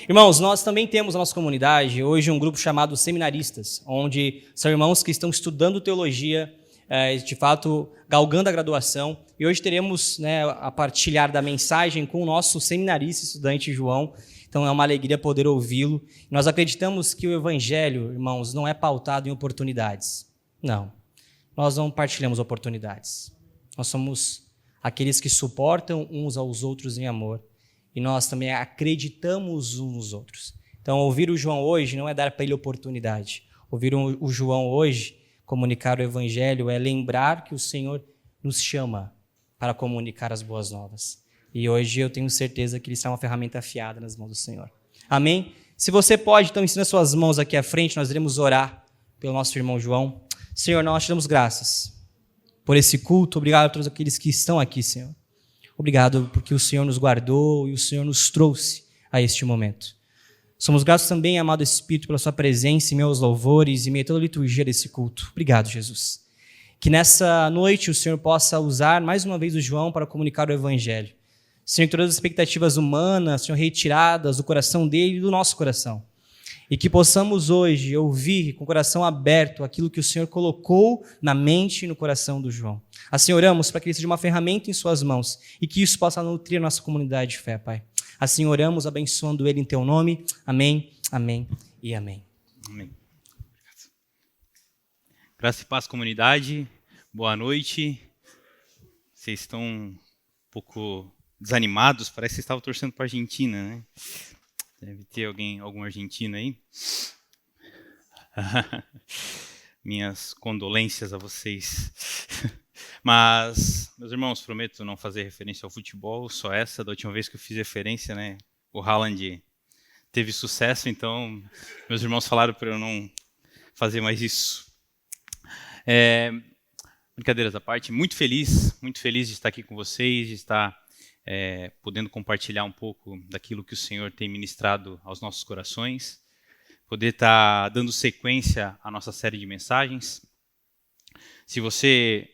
Irmãos, nós também temos na nossa comunidade hoje um grupo chamado Seminaristas, onde são irmãos que estão estudando teologia, de fato, galgando a graduação. E hoje teremos, a partilhar da mensagem com o nosso seminarista estudante João. Então é uma alegria poder ouvi-lo. Nós acreditamos que o evangelho, irmãos, não é pautado em oportunidades. Não, nós não partilhamos oportunidades. Nós somos aqueles que suportam uns aos outros em amor. E nós também acreditamos uns nos outros. Então, ouvir o João hoje não é dar para ele oportunidade. Ouvir o João hoje comunicar o evangelho é lembrar que o Senhor nos chama para comunicar as boas novas. E hoje eu tenho certeza que ele está uma ferramenta afiada nas mãos do Senhor. Amém? Se você pode, então, ensina suas mãos aqui à frente, nós iremos orar pelo nosso irmão João. Senhor, nós te damos graças por esse culto. Obrigado a todos aqueles que estão aqui, Senhor. Obrigado porque o Senhor nos guardou e o Senhor nos trouxe a este momento. Somos gratos também, amado Espírito, pela sua presença em meus louvores e em meio a toda a liturgia desse culto. Obrigado, Jesus. Que nessa noite o Senhor possa usar mais uma vez o João para comunicar o Evangelho. Senhor, todas as expectativas humanas, Senhor, retiradas do coração dele e do nosso coração. E que possamos hoje ouvir com o coração aberto aquilo que o Senhor colocou na mente e no coração do João. Assim oramos para que ele seja uma ferramenta em suas mãos e que isso possa nutrir a nossa comunidade de fé, Pai. Assim oramos, abençoando ele em teu nome. Amém, amém e amém. Amém. Graça e paz, comunidade. Boa noite. Vocês estão um pouco desanimados, parece que vocês estavam torcendo para a Argentina, né? Deve ter algum argentino aí. Minhas condolências a vocês. Mas, meus irmãos, prometo não fazer referência ao futebol, só essa. Da última vez que eu fiz referência, né? O Haaland teve sucesso, então meus irmãos falaram para eu não fazer mais isso. Brincadeiras à parte, muito feliz de estar aqui com vocês, de estar podendo compartilhar um pouco daquilo que o Senhor tem ministrado aos nossos corações, poder estar dando sequência à nossa série de mensagens. Se você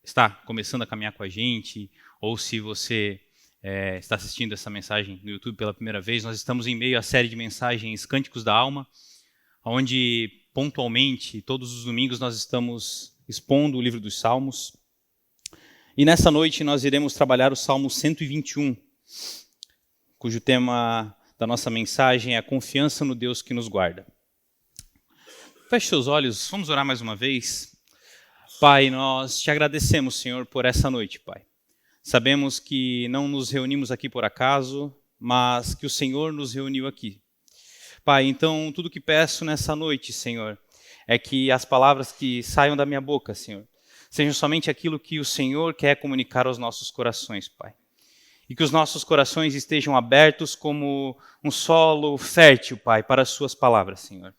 está começando a caminhar com a gente, ou se você está assistindo essa mensagem no YouTube pela primeira vez, nós estamos em meio à série de mensagens Cânticos da Alma, onde pontualmente, todos os domingos, nós estamos expondo o livro dos Salmos. E nessa noite nós iremos trabalhar o Salmo 121, cujo tema da nossa mensagem é a confiança no Deus que nos guarda. Feche seus olhos, vamos orar mais uma vez. Pai, nós te agradecemos, Senhor, por essa noite, Pai. Sabemos que não nos reunimos aqui por acaso, mas que o Senhor nos reuniu aqui. Pai, então tudo que peço nessa noite, Senhor, é que as palavras que saiam da minha boca, Senhor, sejam somente aquilo que o Senhor quer comunicar aos nossos corações, Pai. E que os nossos corações estejam abertos como um solo fértil, Pai, para as suas palavras, Senhor.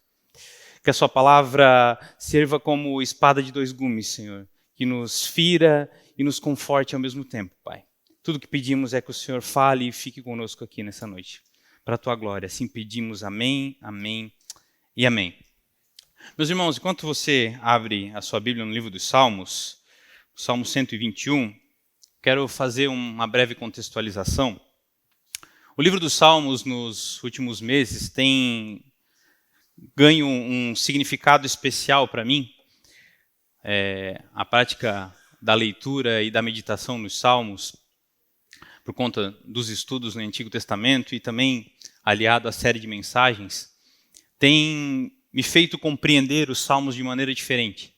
Que a sua palavra sirva como espada de dois gumes, Senhor, que nos fira e nos conforte ao mesmo tempo, Pai. Tudo que pedimos é que o Senhor fale e fique conosco aqui nessa noite. Para a tua glória, assim pedimos. Amém, amém e amém. Meus irmãos, enquanto você abre a sua Bíblia no livro dos Salmos, o Salmo 121, quero fazer uma breve contextualização. O livro dos Salmos, nos últimos meses, tem ganho um significado especial para mim. A prática da leitura e da meditação nos Salmos, por conta dos estudos no Antigo Testamento e também aliado à série de mensagens, tem me feito compreender os Salmos de maneira diferente.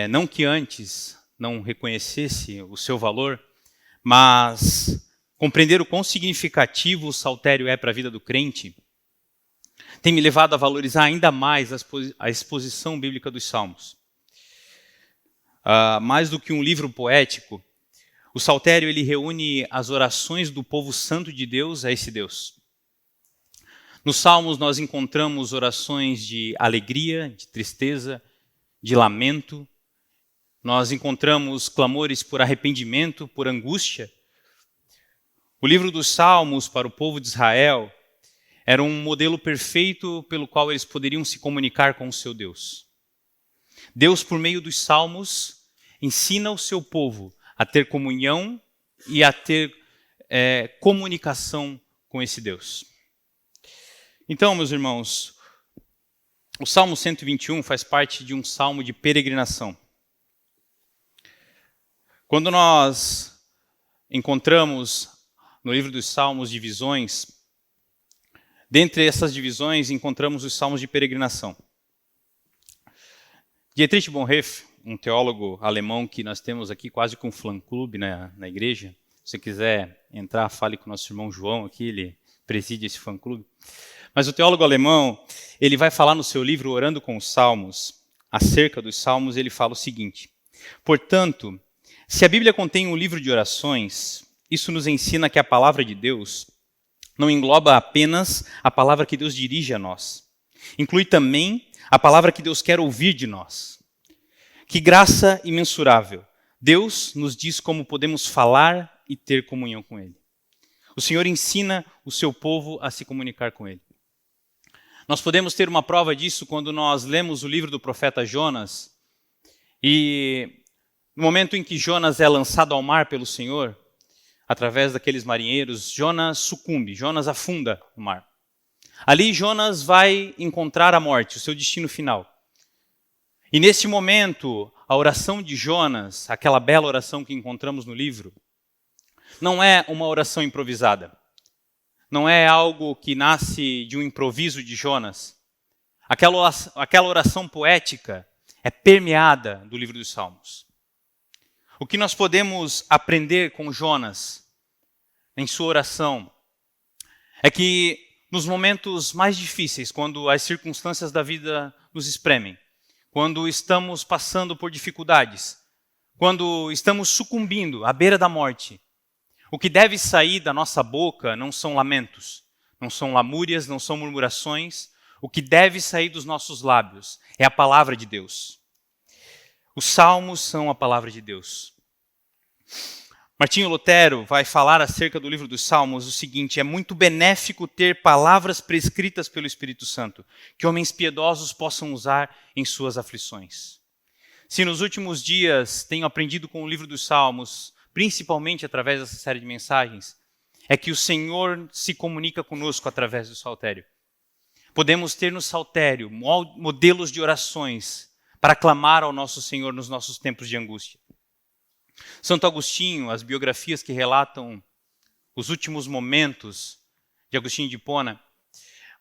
Não que antes não reconhecesse o seu valor, mas compreender o quão significativo o saltério é para a vida do crente tem me levado a valorizar ainda mais a exposição bíblica dos Salmos. Mais do que um livro poético, o saltério ele reúne as orações do povo santo de Deus a esse Deus. Nos Salmos nós encontramos orações de alegria, de tristeza, de lamento. Nós encontramos clamores por arrependimento, por angústia. O livro dos Salmos para o povo de Israel era um modelo perfeito pelo qual eles poderiam se comunicar com o seu Deus. Deus, por meio dos Salmos, ensina o seu povo a ter comunhão e a ter comunicação com esse Deus. Então, meus irmãos, o Salmo 121 faz parte de um salmo de peregrinação. Quando nós encontramos no livro dos Salmos divisões, dentre essas divisões encontramos os salmos de peregrinação. Dietrich Bonhoeffer, um teólogo alemão que nós temos aqui quase com um fã-clube na igreja. Se você quiser entrar, fale com o nosso irmão João aqui, ele preside esse fã-clube. Mas o teólogo alemão, ele vai falar no seu livro Orando com os Salmos, acerca dos Salmos, ele fala o seguinte: portanto, se a Bíblia contém um livro de orações, isso nos ensina que a palavra de Deus não engloba apenas a palavra que Deus dirige a nós. Inclui também a palavra que Deus quer ouvir de nós. Que graça imensurável! Deus nos diz como podemos falar e ter comunhão com Ele. O Senhor ensina o seu povo a se comunicar com Ele. Nós podemos ter uma prova disso quando nós lemos o livro do profeta Jonas e no momento em que Jonas é lançado ao mar pelo Senhor, através daqueles marinheiros, Jonas sucumbe, Jonas afunda no mar. Ali Jonas vai encontrar a morte, o seu destino final. E nesse momento, a oração de Jonas, aquela bela oração que encontramos no livro, não é uma oração improvisada. Não é algo que nasce de um improviso de Jonas. Aquela oração poética é permeada do livro dos Salmos. O que nós podemos aprender com Jonas em sua oração é que nos momentos mais difíceis, quando as circunstâncias da vida nos espremem, quando estamos passando por dificuldades, quando estamos sucumbindo à beira da morte, o que deve sair da nossa boca não são lamentos, não são lamúrias, não são murmurações. O que deve sair dos nossos lábios é a palavra de Deus. Os salmos são a palavra de Deus. Martinho Lutero vai falar acerca do livro dos Salmos o seguinte: é muito benéfico ter palavras prescritas pelo Espírito Santo, que homens piedosos possam usar em suas aflições. Se nos últimos dias tenho aprendido com o livro dos Salmos, principalmente através dessa série de mensagens, é que o Senhor se comunica conosco através do saltério. Podemos ter no saltério modelos de orações para clamar ao nosso Senhor nos nossos tempos de angústia. Santo Agostinho, as biografias que relatam os últimos momentos de Agostinho de Hipona,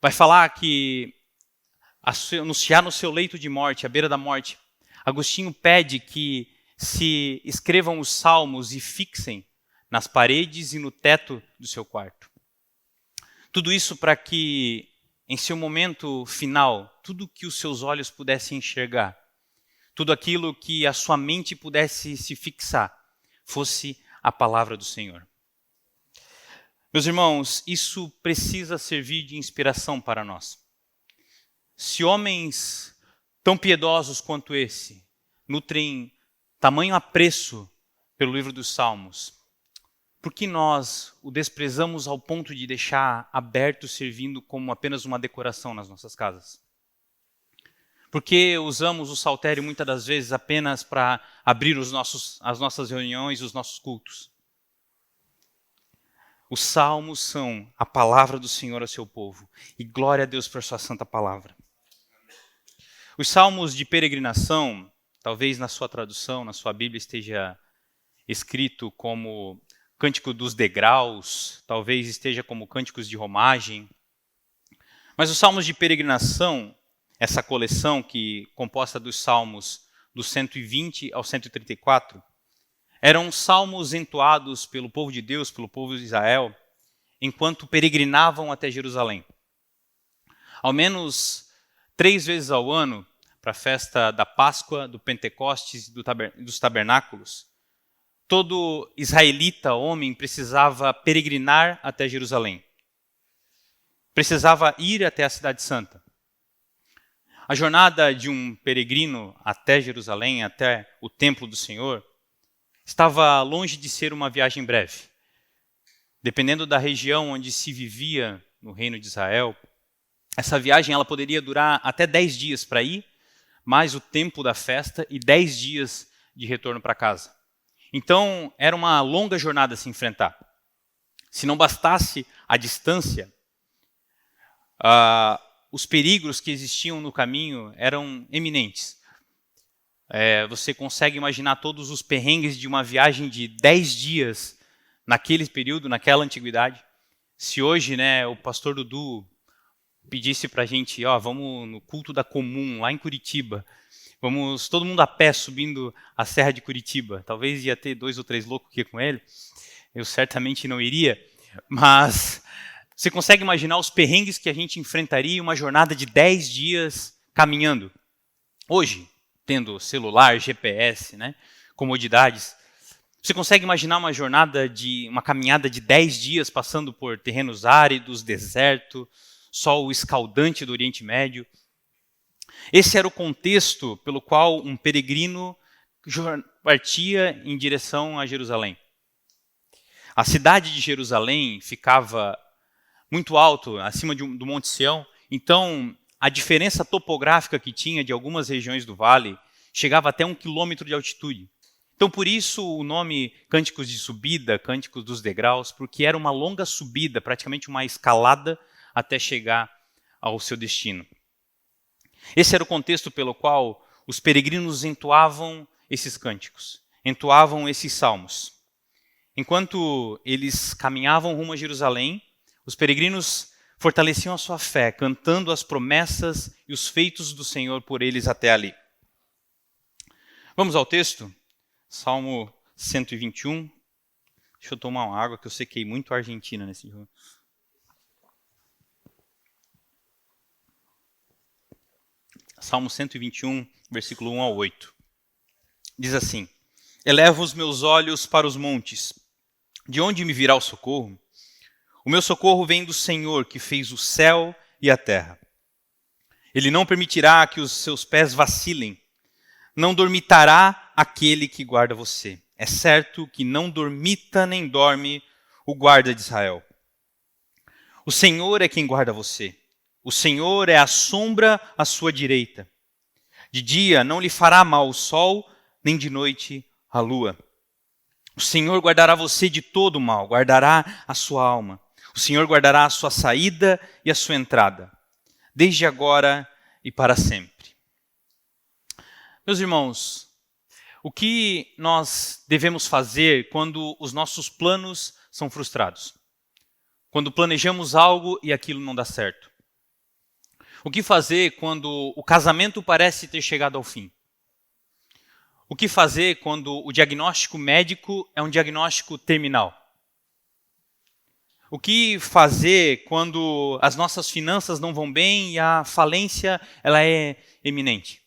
vai falar que, anunciar no seu leito de morte, à beira da morte, Agostinho pede que se escrevam os salmos e fixem nas paredes e no teto do seu quarto. Tudo isso para que, em seu momento final, tudo que os seus olhos pudessem enxergar, tudo aquilo que a sua mente pudesse se fixar, fosse a palavra do Senhor. Meus irmãos, isso precisa servir de inspiração para nós. Se homens tão piedosos quanto esse nutrem tamanho apreço pelo livro dos Salmos, por que nós o desprezamos ao ponto de deixar aberto servindo como apenas uma decoração nas nossas casas? Por que usamos o saltério muitas das vezes apenas para abrir as nossas reuniões, os nossos cultos? Os salmos são a palavra do Senhor ao seu povo, e glória a Deus por sua santa palavra. Os salmos de peregrinação, talvez na sua tradução, na sua Bíblia esteja escrito como Cântico dos Degraus, talvez esteja como Cânticos de Romagem. Mas os salmos de peregrinação, essa coleção que composta dos salmos do 120 ao 134, eram salmos entoados pelo povo de Deus, pelo povo de Israel, enquanto peregrinavam até Jerusalém. Ao menos 3 vezes ao ano, para a festa da Páscoa, do Pentecostes e dos Tabernáculos, todo israelita homem precisava peregrinar até Jerusalém. Precisava ir até a Cidade Santa. A jornada de um peregrino até Jerusalém, até o templo do Senhor, estava longe de ser uma viagem breve. Dependendo da região onde se vivia no reino de Israel, essa viagem ela poderia durar até 10 dias para ir, mais o tempo da festa e 10 dias de retorno para casa. Então, era uma longa jornada a se enfrentar. Se não bastasse a distância, os perigos que existiam no caminho eram eminentes. Você consegue imaginar todos os perrengues de uma viagem de 10 dias naquele período, naquela antiguidade? Se hoje, né, o pastor Dudu pedisse para a gente, vamos no culto da Comum, lá em Curitiba, vamos todo mundo a pé subindo a Serra de Curitiba, talvez ia ter 2 ou 3 loucos aqui com ele, eu certamente não iria, mas você consegue imaginar os perrengues que a gente enfrentaria em uma jornada de 10 dias caminhando? Hoje, tendo celular, GPS, né, comodidades, você consegue imaginar uma caminhada de 10 dias passando por terrenos áridos, deserto, sol escaldante do Oriente Médio? Esse era o contexto pelo qual um peregrino partia em direção a Jerusalém. A cidade de Jerusalém ficava muito alto, acima do Monte Sião, então a diferença topográfica que tinha de algumas regiões do vale chegava até 1 quilômetro de altitude. Então, por isso o nome Cânticos de Subida, Cânticos dos Degraus, porque era uma longa subida, praticamente uma escalada, até chegar ao seu destino. Esse era o contexto pelo qual os peregrinos entoavam esses cânticos, entoavam esses salmos. Enquanto eles caminhavam rumo a Jerusalém, os peregrinos fortaleciam a sua fé, cantando as promessas e os feitos do Senhor por eles até ali. Vamos ao texto? Salmo 121. Deixa eu tomar uma água, que eu sequei muito a Argentina nesse jogo. Salmo 121, versículo 1 ao 8. Diz assim: Elevo os meus olhos para os montes. De onde me virá o socorro? O meu socorro vem do Senhor, que fez o céu e a terra. Ele não permitirá que os seus pés vacilem. Não dormitará aquele que guarda você. É certo que não dormita nem dorme o guarda de Israel. O Senhor é quem guarda você. O Senhor é a sombra à sua direita. De dia não lhe fará mal o sol, nem de noite a lua. O Senhor guardará você de todo mal, guardará a sua alma. O Senhor guardará a sua saída e a sua entrada, desde agora e para sempre. Meus irmãos, o que nós devemos fazer quando os nossos planos são frustrados? Quando planejamos algo e aquilo não dá certo? O que fazer quando o casamento parece ter chegado ao fim? O que fazer quando o diagnóstico médico é um diagnóstico terminal? O que fazer quando as nossas finanças não vão bem e a falência ela é iminente?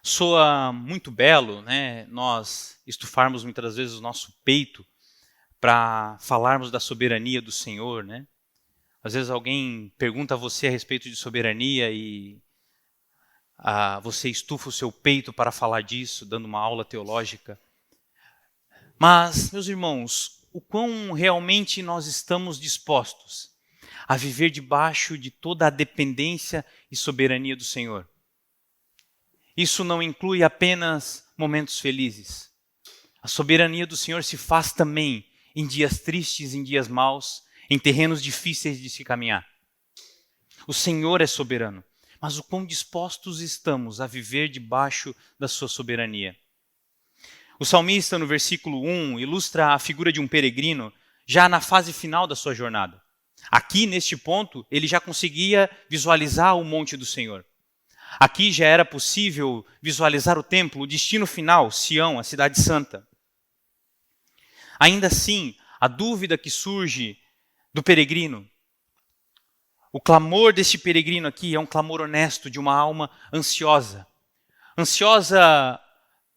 Soa muito belo, né, nós estufarmos muitas vezes o nosso peito para falarmos da soberania do Senhor, né? Às vezes alguém pergunta a você a respeito de soberania e você estufa o seu peito para falar disso, dando uma aula teológica. Mas, meus irmãos, o quão realmente nós estamos dispostos a viver debaixo de toda a dependência e soberania do Senhor? Isso não inclui apenas momentos felizes. A soberania do Senhor se faz também em dias tristes, em dias maus, em terrenos difíceis de se caminhar. O Senhor é soberano, mas o quão dispostos estamos a viver debaixo da sua soberania? O salmista, no versículo 1, ilustra a figura de um peregrino já na fase final da sua jornada. Aqui, neste ponto, ele já conseguia visualizar o monte do Senhor. Aqui já era possível visualizar o templo, o destino final, Sião, a cidade santa. Ainda assim, a dúvida que surge do peregrino, o clamor deste peregrino aqui é um clamor honesto de uma alma ansiosa. Ansiosa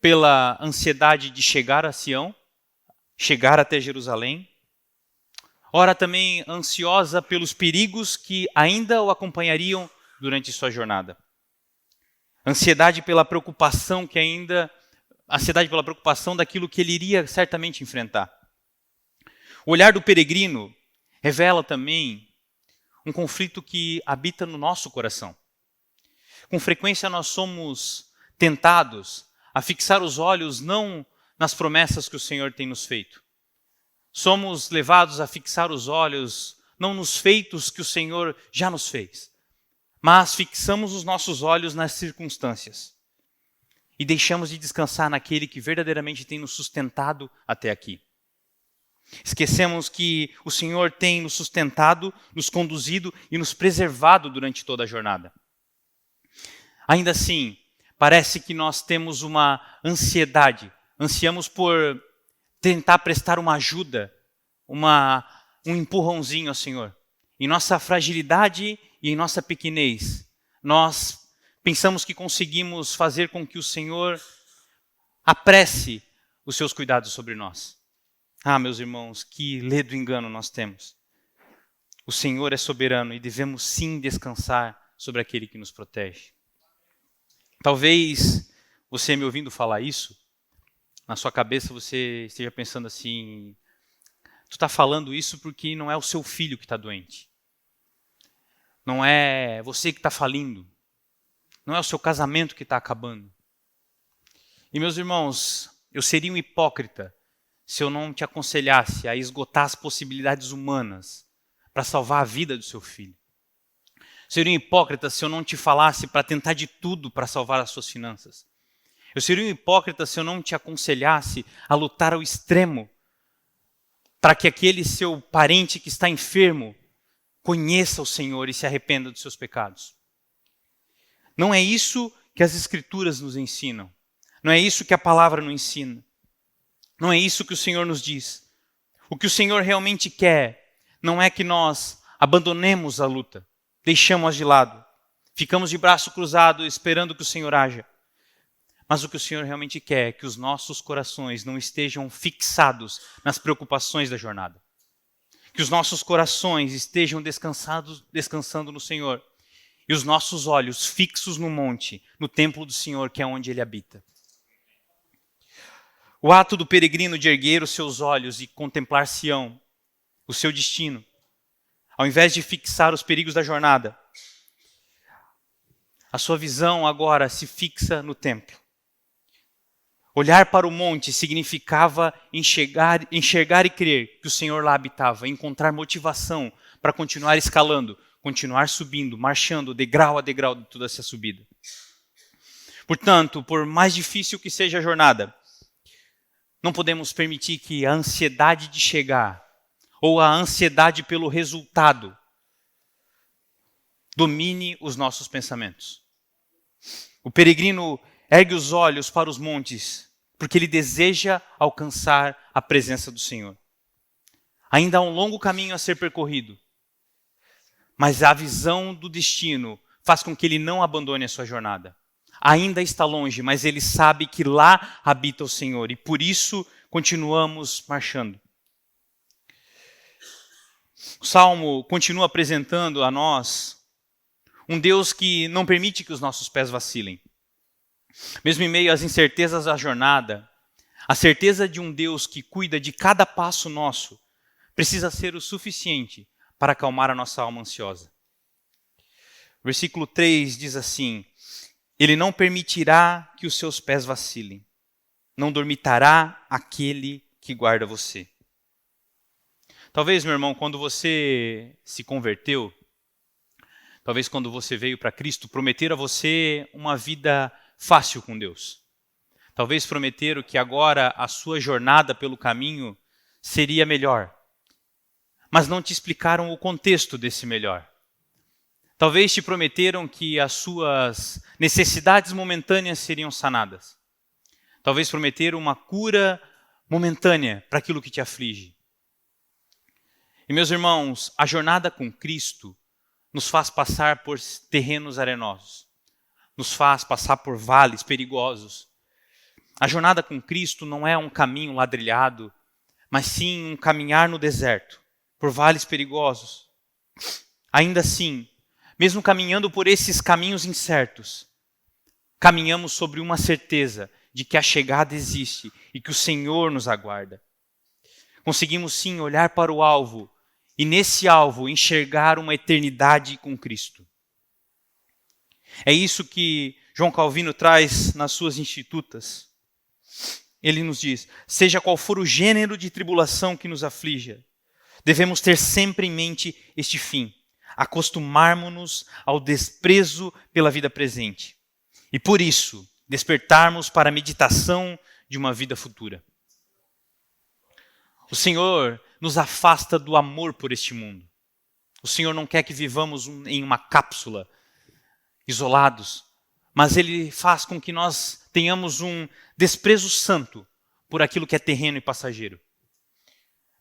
pela ansiedade de chegar a Sião, chegar até Jerusalém. Ora, também ansiosa pelos perigos que ainda o acompanhariam durante sua jornada. Ansiedade pela preocupação daquilo que ele iria certamente enfrentar. O olhar do peregrino revela também um conflito que habita no nosso coração. Com frequência nós somos tentados a fixar os olhos não nas promessas que o Senhor tem nos feito, somos levados a fixar os olhos não nos feitos que o Senhor já nos fez, mas fixamos os nossos olhos nas circunstâncias e deixamos de descansar naquele que verdadeiramente tem nos sustentado até aqui. Esquecemos que o Senhor tem nos sustentado, nos conduzido e nos preservado durante toda a jornada. Ainda assim, parece que nós temos uma ansiedade, ansiamos por tentar prestar uma ajuda, um empurrãozinho ao Senhor. Em nossa fragilidade e em nossa pequenez, nós pensamos que conseguimos fazer com que o Senhor apresse os seus cuidados sobre nós. Ah, meus irmãos, que ledo engano nós temos. O Senhor é soberano e devemos sim descansar sobre aquele que nos protege. Talvez você me ouvindo falar isso, na sua cabeça você esteja pensando assim, tu está falando isso porque não é o seu filho que está doente. Não é você que está falindo. Não é o seu casamento que está acabando. E meus irmãos, eu seria um hipócrita se eu não te aconselhasse a esgotar as possibilidades humanas para salvar a vida do seu filho. Seria um hipócrita se eu não te falasse para tentar de tudo para salvar as suas finanças. Eu seria um hipócrita se eu não te aconselhasse a lutar ao extremo para que aquele seu parente que está enfermo conheça o Senhor e se arrependa dos seus pecados. Não é isso que as Escrituras nos ensinam. Não é isso que a palavra nos ensina. Não é isso que o Senhor nos diz. O que o Senhor realmente quer não é que nós abandonemos a luta, deixamos de lado, ficamos de braço cruzado esperando que o Senhor haja. Mas o que o Senhor realmente quer é que os nossos corações não estejam fixados nas preocupações da jornada. Que os nossos corações estejam descansando no Senhor. E os nossos olhos fixos no monte, no templo do Senhor, que é onde Ele habita. O ato do peregrino de erguer os seus olhos e contemplar Sião, o seu destino, ao invés de fixar os perigos da jornada, a sua visão agora se fixa no templo. Olhar para o monte significava enxergar e crer que o Senhor lá habitava, encontrar motivação para continuar escalando, continuar subindo, marchando degrau a degrau de toda essa subida. Portanto, por mais difícil que seja a jornada, não podemos permitir que a ansiedade de chegar ou a ansiedade pelo resultado domine os nossos pensamentos. O peregrino ergue os olhos para os montes porque ele deseja alcançar a presença do Senhor. Ainda há um longo caminho a ser percorrido, mas a visão do destino faz com que ele não abandone a sua jornada. Ainda está longe, mas ele sabe que lá habita o Senhor e por isso continuamos marchando. O Salmo continua apresentando a nós um Deus que não permite que os nossos pés vacilem. Mesmo em meio às incertezas da jornada, a certeza de um Deus que cuida de cada passo nosso precisa ser o suficiente para acalmar a nossa alma ansiosa. Versículo 3 diz assim: Ele não permitirá que os seus pés vacilem, não dormitará aquele que guarda você. Talvez, meu irmão, quando você se converteu, talvez quando você veio para Cristo, prometeram a você uma vida fácil com Deus. Talvez prometeram que agora a sua jornada pelo caminho seria melhor, mas não te explicaram o contexto desse melhor. Talvez te prometeram que as suas necessidades momentâneas seriam sanadas. Talvez prometeram uma cura momentânea para aquilo que te aflige. E meus irmãos, a jornada com Cristo nos faz passar por terrenos arenosos, nos faz passar por vales perigosos. A jornada com Cristo não é um caminho ladrilhado, mas sim um caminhar no deserto, por vales perigosos. Ainda assim, mesmo caminhando por esses caminhos incertos, caminhamos sobre uma certeza de que a chegada existe e que o Senhor nos aguarda. Conseguimos sim olhar para o alvo e nesse alvo enxergar uma eternidade com Cristo. É isso que João Calvino traz nas suas Institutas. ele nos diz, seja qual for o gênero de tribulação que nos aflija, devemos ter sempre em mente este fim, acostumarmos-nos ao desprezo pela vida presente e, por isso, despertarmos para a meditação de uma vida futura. O Senhor nos afasta do amor por este mundo. O Senhor não quer que vivamos em uma cápsula, isolados, mas Ele faz com que nós tenhamos um desprezo santo por aquilo que é terreno e passageiro.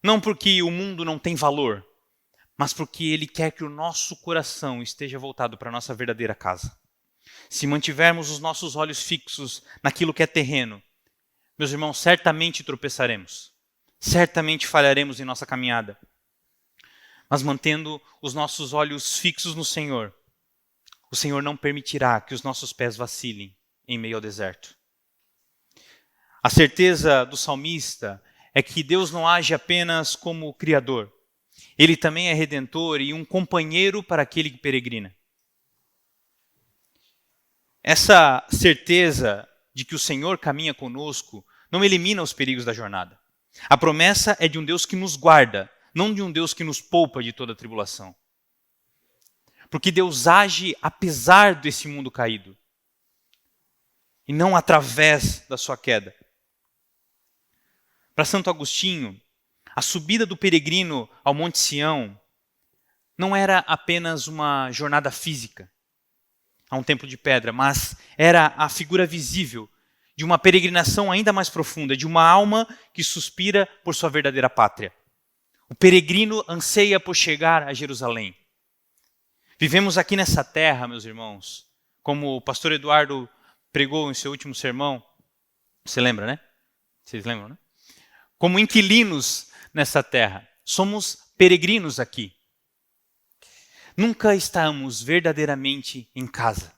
Não porque o mundo não tem valor, mas porque Ele quer que o nosso coração esteja voltado para a nossa verdadeira casa. Se mantivermos os nossos olhos fixos naquilo que é terreno, meus irmãos, certamente tropeçaremos. Certamente falharemos em nossa caminhada. Mas mantendo os nossos olhos fixos no Senhor, o Senhor não permitirá que os nossos pés vacilem em meio ao deserto. A certeza do salmista é que Deus não age apenas como Criador. Ele também é Redentor e um companheiro para aquele que peregrina. Essa certeza de que o Senhor caminha conosco não elimina os perigos da jornada. A promessa é de um Deus que nos guarda, não de um Deus que nos poupa de toda tribulação. Porque Deus age apesar desse mundo caído e não através da sua queda. Para Santo Agostinho, a subida do peregrino ao Monte Sião não era apenas uma jornada física a um templo de pedra, mas era a figura visível de uma peregrinação ainda mais profunda, de uma alma que suspira por sua verdadeira pátria. O peregrino anseia por chegar a Jerusalém. Vivemos aqui nessa terra, meus irmãos, como o pastor Eduardo pregou em seu último sermão. Você lembra, né? Vocês lembram, né? Como inquilinos nessa terra. Somos peregrinos aqui. Nunca estamos verdadeiramente em casa.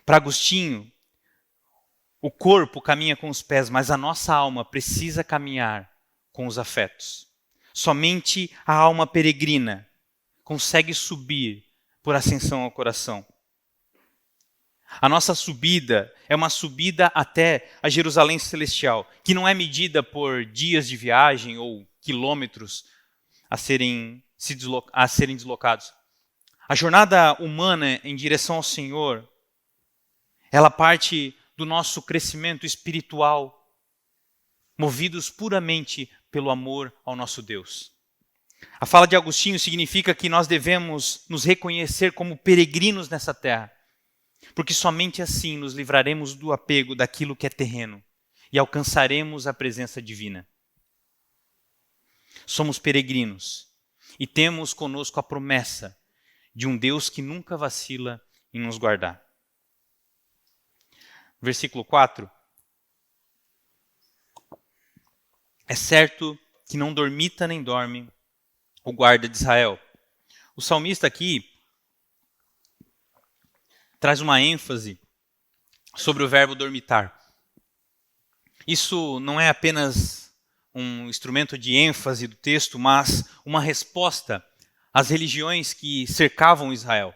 Para Agostinho, o corpo caminha com os pés, mas a nossa alma precisa caminhar com os afetos. Somente a alma peregrina consegue subir por ascensão ao coração. A nossa subida é uma subida até a Jerusalém celestial, que não é medida por dias de viagem ou quilômetros a serem deslocados. A jornada humana em direção ao Senhor, ela parte do nosso crescimento espiritual, movidos puramente pelo amor ao nosso Deus. A fala de Agostinho significa que nós devemos nos reconhecer como peregrinos nessa terra, porque somente assim nos livraremos do apego daquilo que é terreno e alcançaremos a presença divina. Somos peregrinos e temos conosco a promessa de um Deus que nunca vacila em nos guardar. Versículo 4. É certo que não dormita nem dorme o guarda de Israel. O salmista aqui traz uma ênfase sobre o verbo dormitar. Isso não é apenas um instrumento de ênfase do texto, mas uma resposta às religiões que cercavam Israel.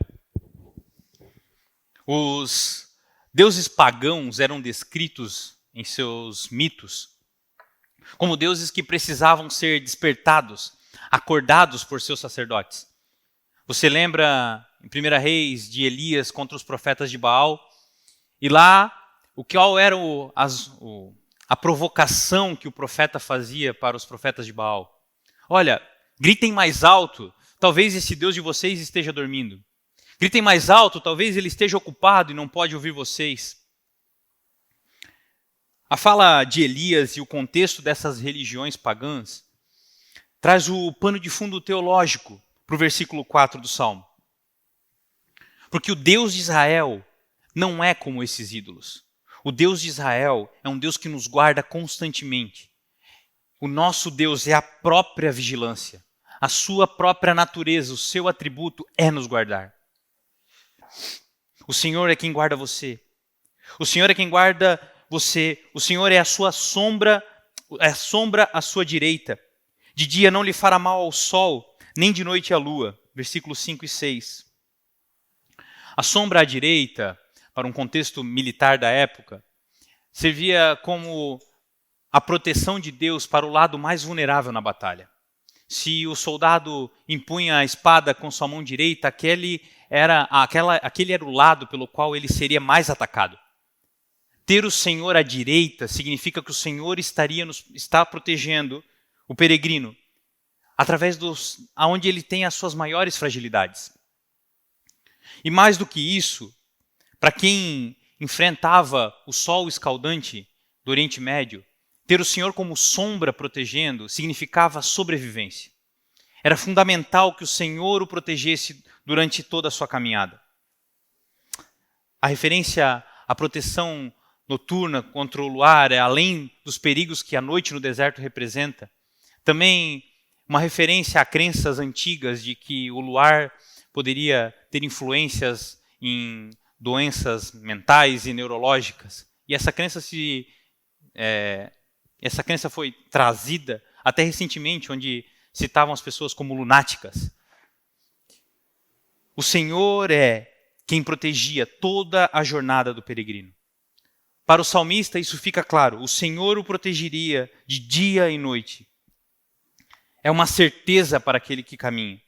Os deuses pagãos eram descritos em seus mitos como deuses que precisavam ser despertados, acordados por seus sacerdotes. Você lembra em 1 Reis de Elias contra os profetas de Baal? E lá, qual era a provocação que o profeta fazia para os profetas de Baal? Olha, gritem mais alto, talvez esse Deus de vocês esteja dormindo. Gritem mais alto, talvez ele esteja ocupado e não pode ouvir vocês. A fala de Elias e o contexto dessas religiões pagãs traz o pano de fundo teológico para o versículo 4 do Salmo. Porque o Deus de Israel não é como esses ídolos. O Deus de Israel é um Deus que nos guarda constantemente. O nosso Deus é a própria vigilância. A sua própria natureza, o seu atributo é nos guardar. O Senhor é quem guarda você. O Senhor é quem guarda você. O Senhor é a sua sombra, é a sombra à sua direita. De dia não lhe fará mal ao sol, nem de noite à lua. Versículos 5 e 6. A sombra à direita, para um contexto militar da época, servia como a proteção de Deus para o lado mais vulnerável na batalha. Se o soldado impunha a espada com sua mão direita, aquele era o lado pelo qual ele seria mais atacado. Ter o Senhor à direita significa que o Senhor está protegendo o peregrino através aonde ele tem as suas maiores fragilidades. E mais do que isso, para quem enfrentava o sol escaldante do Oriente Médio, ter o Senhor como sombra protegendo significava sobrevivência. Era fundamental que o Senhor o protegesse durante toda a sua caminhada. A referência à proteção noturna contra o luar, além dos perigos que a noite no deserto representa, também uma referência a crenças antigas de que o luar poderia ter influências em doenças mentais e neurológicas. E essa crença foi trazida até recentemente, onde citavam as pessoas como lunáticas. O Senhor é quem protegia toda a jornada do peregrino. Para o salmista, isso fica claro. O Senhor o protegeria de dia e noite. É uma certeza para aquele que caminha.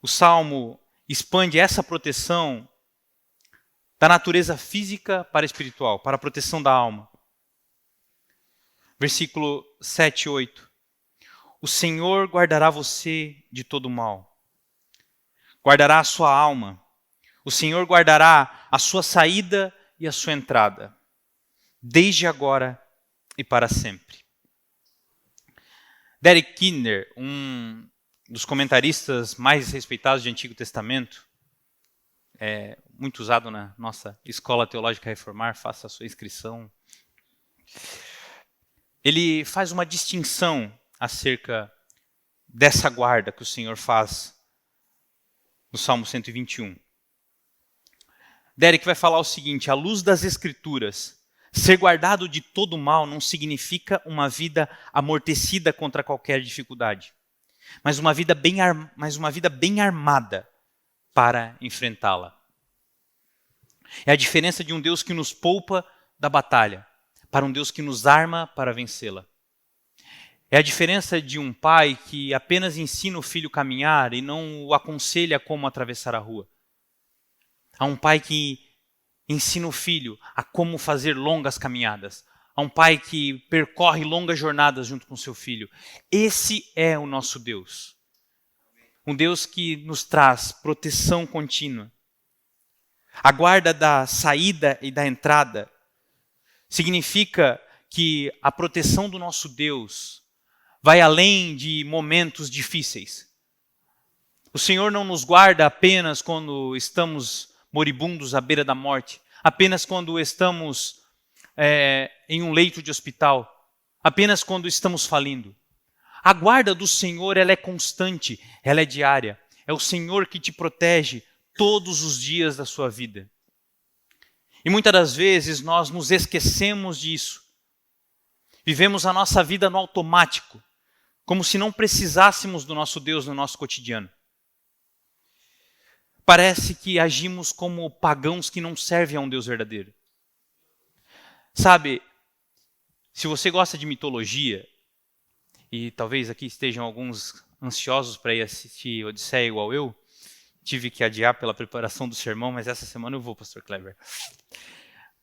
O Salmo expande essa proteção da natureza física para a espiritual, para a proteção da alma. Versículo 7 e 8. O Senhor guardará você de todo mal. Guardará a sua alma. O Senhor guardará a sua saída e a sua entrada, desde agora e para sempre. Derek Kidner, um dos comentaristas mais respeitados do Antigo Testamento, muito usado na nossa Escola Teológica Reformar, faça a sua inscrição. Ele faz uma distinção acerca dessa guarda que o Senhor faz no Salmo 121. Derek vai falar o seguinte: à luz das Escrituras, ser guardado de todo mal não significa uma vida amortecida contra qualquer dificuldade, mas uma vida bem armada para enfrentá-la. É a diferença de um Deus que nos poupa da batalha para um Deus que nos arma para vencê-la. É a diferença de um pai que apenas ensina o filho a caminhar e não o aconselha como atravessar a rua. Há um pai que ensina o filho a como fazer longas caminhadas. Há um pai que percorre longas jornadas junto com seu filho. Esse é o nosso Deus. Um Deus que nos traz proteção contínua. A guarda da saída e da entrada significa que a proteção do nosso Deus vai além de momentos difíceis. O Senhor não nos guarda apenas quando estamos moribundos à beira da morte, apenas quando estamos em um leito de hospital, apenas quando estamos falindo. A guarda do Senhor, ela é constante, ela é diária. É o Senhor que te protege todos os dias da sua vida. E muitas das vezes nós nos esquecemos disso. Vivemos a nossa vida no automático, como se não precisássemos do nosso Deus no nosso cotidiano. Parece que agimos como pagãos que não servem a um Deus verdadeiro. Sabe, se você gosta de mitologia, e talvez aqui estejam alguns ansiosos para ir assistir Odisseia igual eu, tive que adiar pela preparação do sermão, mas essa semana eu vou, pastor Kleber.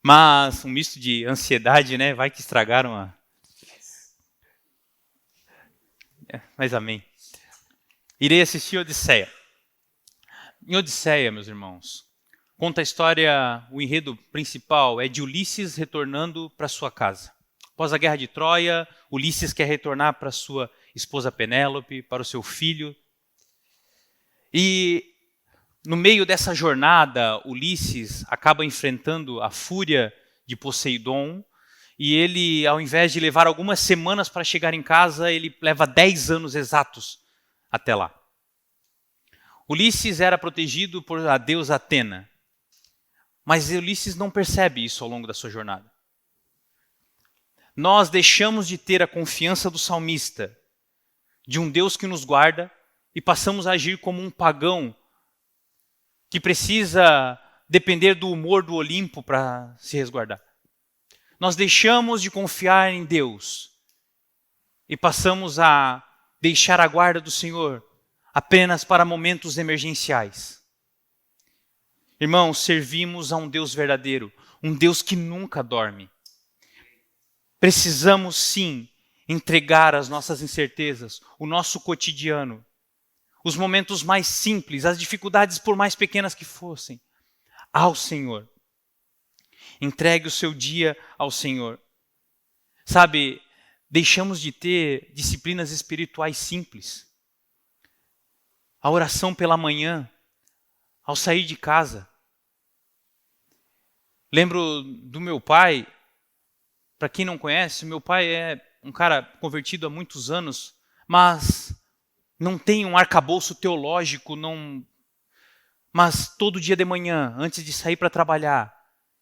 Mas um misto de ansiedade, né? Vai que estragaram a... Mas amém. Irei assistir Odisseia. Em Odisseia, meus irmãos, conta a história, o enredo principal é de Ulisses retornando para sua casa. Após a guerra de Troia, Ulisses quer retornar para sua esposa Penélope, para o seu filho. E no meio dessa jornada, Ulisses acaba enfrentando a fúria de Poseidon, e ele, ao invés de levar algumas semanas para chegar em casa, ele leva 10 anos exatos até lá. Ulisses era protegido por a deusa Atena, mas Ulisses não percebe isso ao longo da sua jornada. Nós deixamos de ter a confiança do salmista, de um Deus que nos guarda, e passamos a agir como um pagão que precisa depender do humor do Olimpo para se resguardar. nós deixamos de confiar em Deus e passamos a deixar a guarda do Senhor apenas para momentos emergenciais. Irmãos, servimos a um Deus verdadeiro, um Deus que nunca dorme. Precisamos sim entregar as nossas incertezas, o nosso cotidiano, os momentos mais simples, as dificuldades por mais pequenas que fossem, ao Senhor. Entregue o seu dia ao Senhor. Sabe, deixamos de ter disciplinas espirituais simples. A oração pela manhã, ao sair de casa. Lembro do meu pai, para quem não conhece, meu pai é um cara convertido há muitos anos, mas não tem um arcabouço teológico, mas todo dia de manhã, antes de sair para trabalhar,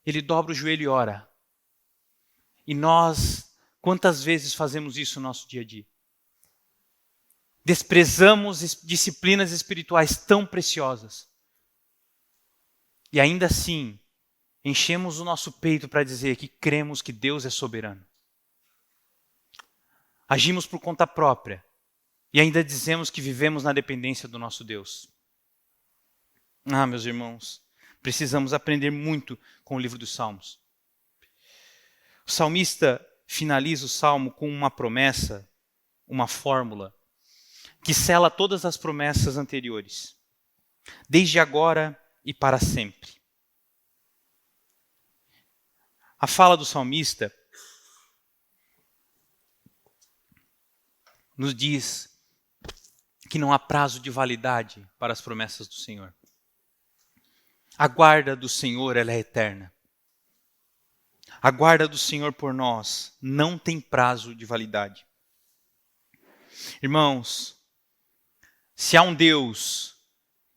ele dobra o joelho e ora. E nós, quantas vezes fazemos isso no nosso dia a dia? Desprezamos disciplinas espirituais tão preciosas. E ainda assim, enchemos o nosso peito para dizer que cremos que Deus é soberano. Agimos por conta própria e ainda dizemos que vivemos na dependência do nosso Deus. Meus irmãos, precisamos aprender muito com o livro dos Salmos. O salmista finaliza o salmo com uma promessa, uma fórmula, que sela todas as promessas anteriores, desde agora e para sempre. A fala do salmista nos diz que não há prazo de validade para as promessas do Senhor. A guarda do Senhor, ela é eterna. A guarda do Senhor por nós não tem prazo de validade. Irmãos, se há um Deus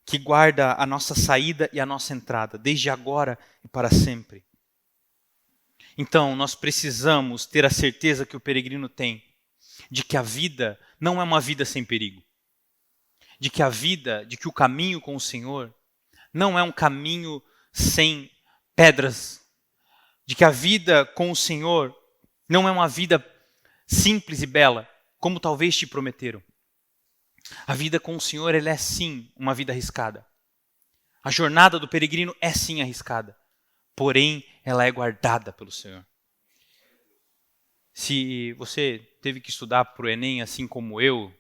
que guarda a nossa saída e a nossa entrada, desde agora e para sempre, então nós precisamos ter a certeza que o peregrino tem, de que a vida não é uma vida sem perigo. De que o caminho com o Senhor não é um caminho sem pedras. De que a vida com o Senhor não é uma vida simples e bela, como talvez te prometeram. A vida com o Senhor, ela é sim uma vida arriscada. A jornada do peregrino é sim arriscada, porém ela é guardada pelo Senhor. Se você teve que estudar para o Enem assim como eu,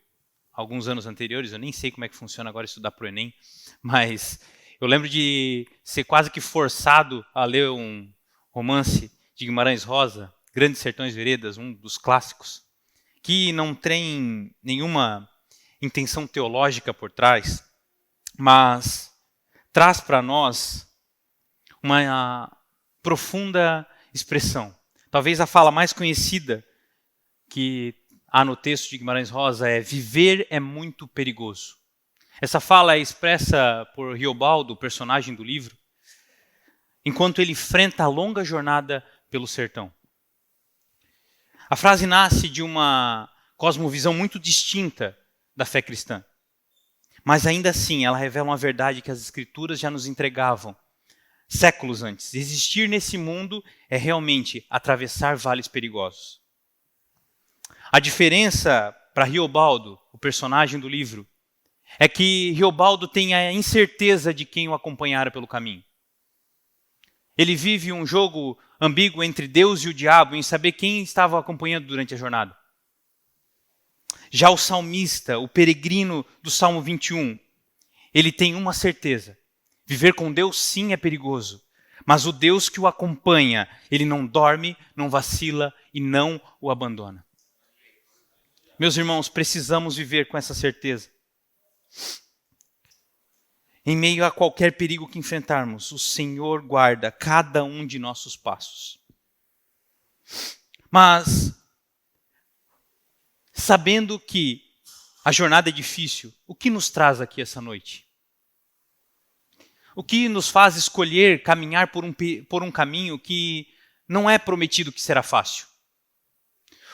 alguns anos anteriores, eu nem sei como é que funciona agora estudar para o Enem, mas eu lembro de ser quase que forçado a ler um romance de Guimarães Rosa, Grandes Sertões Veredas, um dos clássicos, que não tem nenhuma intenção teológica por trás, mas traz para nós uma profunda expressão. Talvez a fala mais conhecida que há no texto de Guimarães Rosa é: viver é muito perigoso. Essa fala é expressa por Riobaldo, o personagem do livro, enquanto ele enfrenta a longa jornada pelo sertão. A frase nasce de uma cosmovisão muito distinta da fé cristã. Mas ainda assim, ela revela uma verdade que as Escrituras já nos entregavam séculos antes. Existir nesse mundo é realmente atravessar vales perigosos. A diferença para Riobaldo, o personagem do livro, é que Riobaldo tem a incerteza de quem o acompanhara pelo caminho. Ele vive um jogo ambíguo entre Deus e o diabo em saber quem estava acompanhando durante a jornada. Já o salmista, o peregrino do Salmo 21, ele tem uma certeza: viver com Deus sim é perigoso, mas o Deus que o acompanha, ele não dorme, não vacila e não o abandona. Meus irmãos, precisamos viver com essa certeza. Em meio a qualquer perigo que enfrentarmos, o Senhor guarda cada um de nossos passos. Mas, sabendo que a jornada é difícil, o que nos traz aqui essa noite? O que nos faz escolher caminhar por um caminho que não é prometido que será fácil?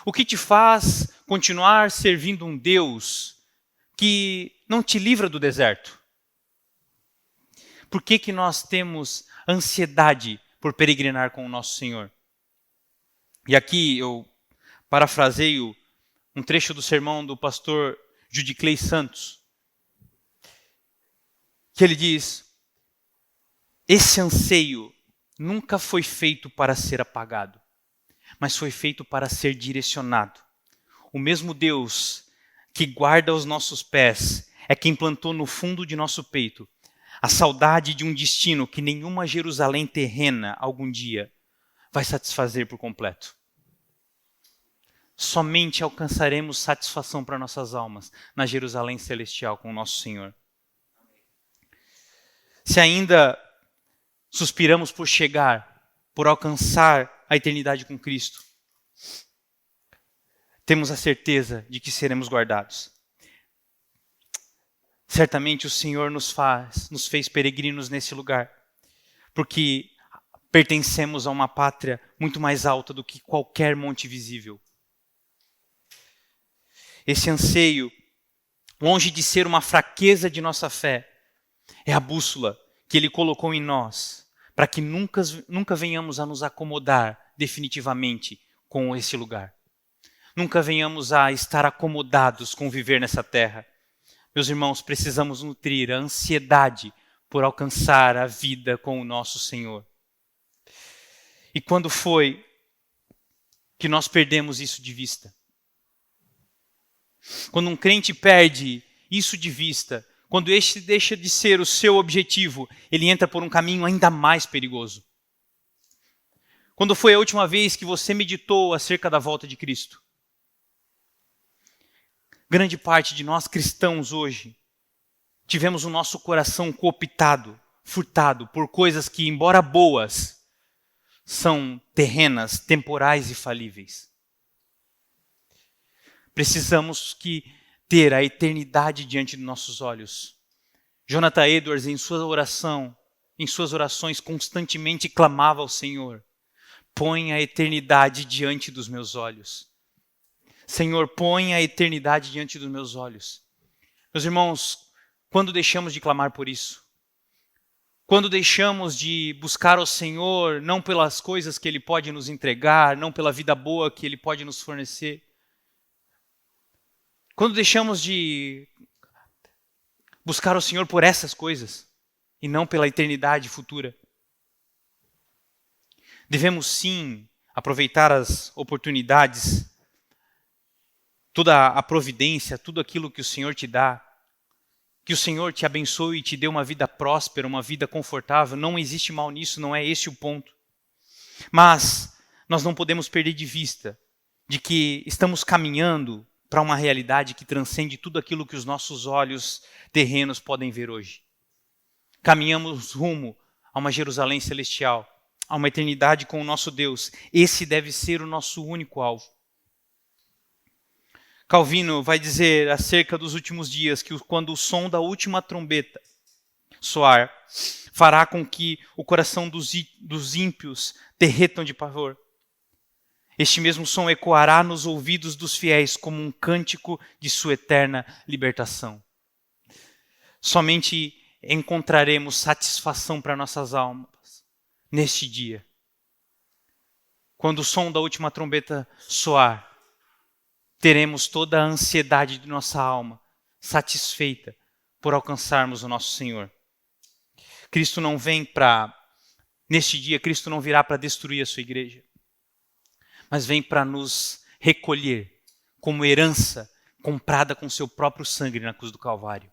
O que te faz continuar servindo um Deus que não te livra do deserto? Por que nós temos ansiedade por peregrinar com o nosso Senhor? E aqui eu parafraseio um trecho do sermão do pastor Judiclei Santos, que ele diz: esse anseio nunca foi feito para ser apagado, mas foi feito para ser direcionado. O mesmo Deus que guarda os nossos pés é quem plantou no fundo de nosso peito a saudade de um destino que nenhuma Jerusalém terrena algum dia vai satisfazer por completo. Somente alcançaremos satisfação para nossas almas na Jerusalém celestial com o nosso Senhor. Se ainda suspiramos por chegar, por alcançar a eternidade com Cristo, temos a certeza de que seremos guardados. Certamente o Senhor nos fez peregrinos nesse lugar, porque pertencemos a uma pátria muito mais alta do que qualquer monte visível. Esse anseio, longe de ser uma fraqueza de nossa fé, é a bússola que Ele colocou em nós, para que nunca venhamos a nos acomodar definitivamente com esse lugar. Nunca venhamos a estar acomodados com viver nessa terra. Meus irmãos, precisamos nutrir a ansiedade por alcançar a vida com o nosso Senhor. E quando foi que nós perdemos isso de vista? Quando um crente perde isso de vista, quando este deixa de ser o seu objetivo, ele entra por um caminho ainda mais perigoso. Quando foi a última vez que você meditou acerca da volta de Cristo? Grande parte de nós cristãos hoje tivemos o nosso coração cooptado, furtado por coisas que, embora boas, são terrenas, temporais e falíveis. Precisamos ter a eternidade diante de nossos olhos. Jonathan Edwards, em suas orações, constantemente clamava ao Senhor: põe a eternidade diante dos meus olhos. Senhor, põe a eternidade diante dos meus olhos. Meus irmãos, quando deixamos de clamar por isso? Quando deixamos de buscar ao Senhor, não pelas coisas que Ele pode nos entregar, não pela vida boa que Ele pode nos fornecer? Quando deixamos de buscar o Senhor por essas coisas e não pela eternidade futura? Devemos sim aproveitar as oportunidades, toda a providência, tudo aquilo que o Senhor te dá, que o Senhor te abençoe e te dê uma vida próspera, uma vida confortável. Não existe mal nisso, não é esse o ponto. Mas nós não podemos perder de vista de que estamos caminhando para uma realidade que transcende tudo aquilo que os nossos olhos terrenos podem ver hoje. Caminhamos rumo a uma Jerusalém celestial, a uma eternidade com o nosso Deus. Esse deve ser o nosso único alvo. Calvino vai dizer acerca dos últimos dias que quando o som da última trombeta soar, fará com que o coração dos ímpios derretam de pavor. Este mesmo som ecoará nos ouvidos dos fiéis como um cântico de sua eterna libertação. Somente encontraremos satisfação para nossas almas neste dia. Quando o som da última trombeta soar, teremos toda a ansiedade de nossa alma satisfeita por alcançarmos o nosso Senhor. Neste dia, Cristo não virá para destruir a sua igreja, mas vem para nos recolher como herança comprada com seu próprio sangue na cruz do Calvário.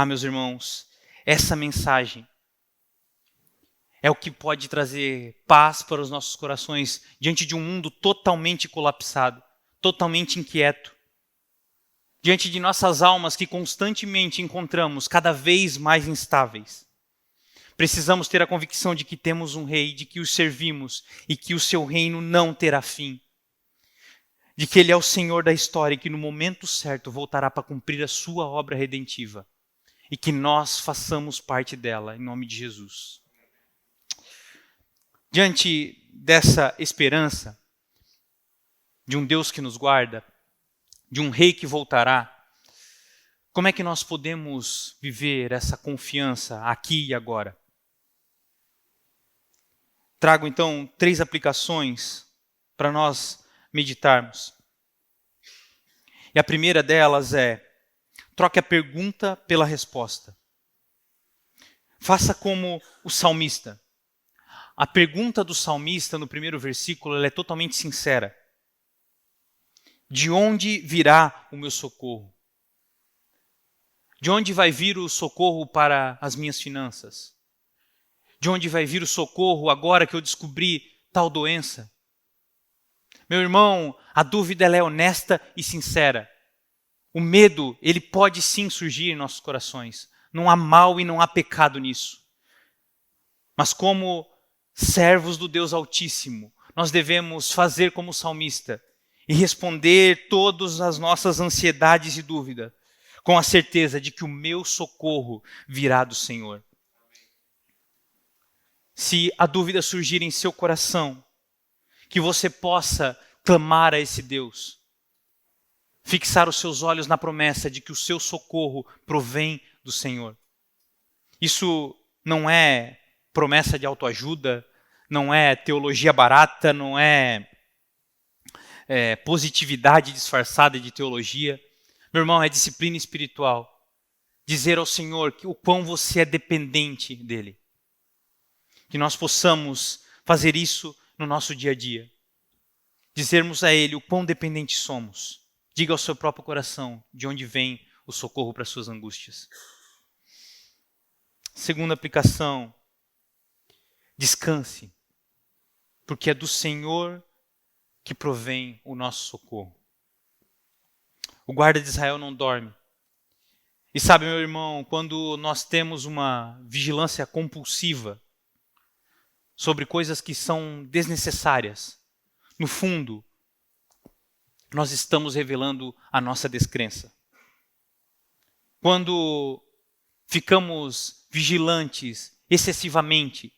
Meus irmãos, essa mensagem é o que pode trazer paz para os nossos corações diante de um mundo totalmente colapsado, totalmente inquieto, diante de nossas almas que constantemente encontramos cada vez mais instáveis. Precisamos ter a convicção de que temos um rei, de que o servimos e que o seu reino não terá fim. De que ele é o Senhor da história e que no momento certo voltará para cumprir a sua obra redentiva. E que nós façamos parte dela, em nome de Jesus. Diante dessa esperança, de um Deus que nos guarda, de um rei que voltará, como é que nós podemos viver essa confiança aqui e agora? Trago então 3 aplicações para nós meditarmos. E a primeira delas é: troque a pergunta pela resposta. Faça como o salmista. A pergunta do salmista no primeiro versículo ela é totalmente sincera. De onde virá o meu socorro? De onde vai vir o socorro para as minhas finanças? De onde vai vir o socorro agora que eu descobri tal doença? Meu irmão, a dúvida ela é honesta e sincera. O medo, ele pode sim surgir em nossos corações. Não há mal e não há pecado nisso. Mas como servos do Deus Altíssimo, nós devemos fazer como o salmista e responder todas as nossas ansiedades e dúvidas com a certeza de que o meu socorro virá do Senhor. Se a dúvida surgir em seu coração, que você possa clamar a esse Deus, fixar os seus olhos na promessa de que o seu socorro provém do Senhor. Isso não é promessa de autoajuda, não é teologia barata, não é positividade disfarçada de teologia. Meu irmão, é disciplina espiritual. Dizer ao Senhor que o quão você é dependente dEle. Que nós possamos fazer isso no nosso dia a dia. Dizermos a Ele o quão dependentes somos. Diga ao seu próprio coração de onde vem o socorro para as suas angústias. Segunda aplicação, descanse, porque é do Senhor que provém o nosso socorro. O guarda de Israel não dorme. E sabe, meu irmão, quando nós temos uma vigilância compulsiva sobre coisas que são desnecessárias, no fundo, nós estamos revelando a nossa descrença. Quando ficamos vigilantes excessivamente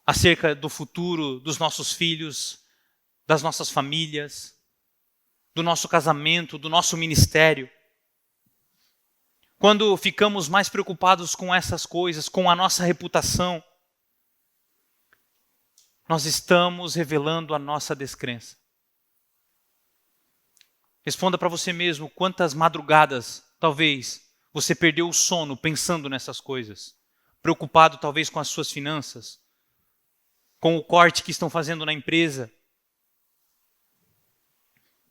acerca do futuro dos nossos filhos, das nossas famílias, do nosso casamento, do nosso ministério, quando ficamos mais preocupados com essas coisas, com a nossa reputação, nós estamos revelando a nossa descrença. Responda para você mesmo quantas madrugadas, talvez, você perdeu o sono pensando nessas coisas. Preocupado talvez com as suas finanças, com o corte que estão fazendo na empresa,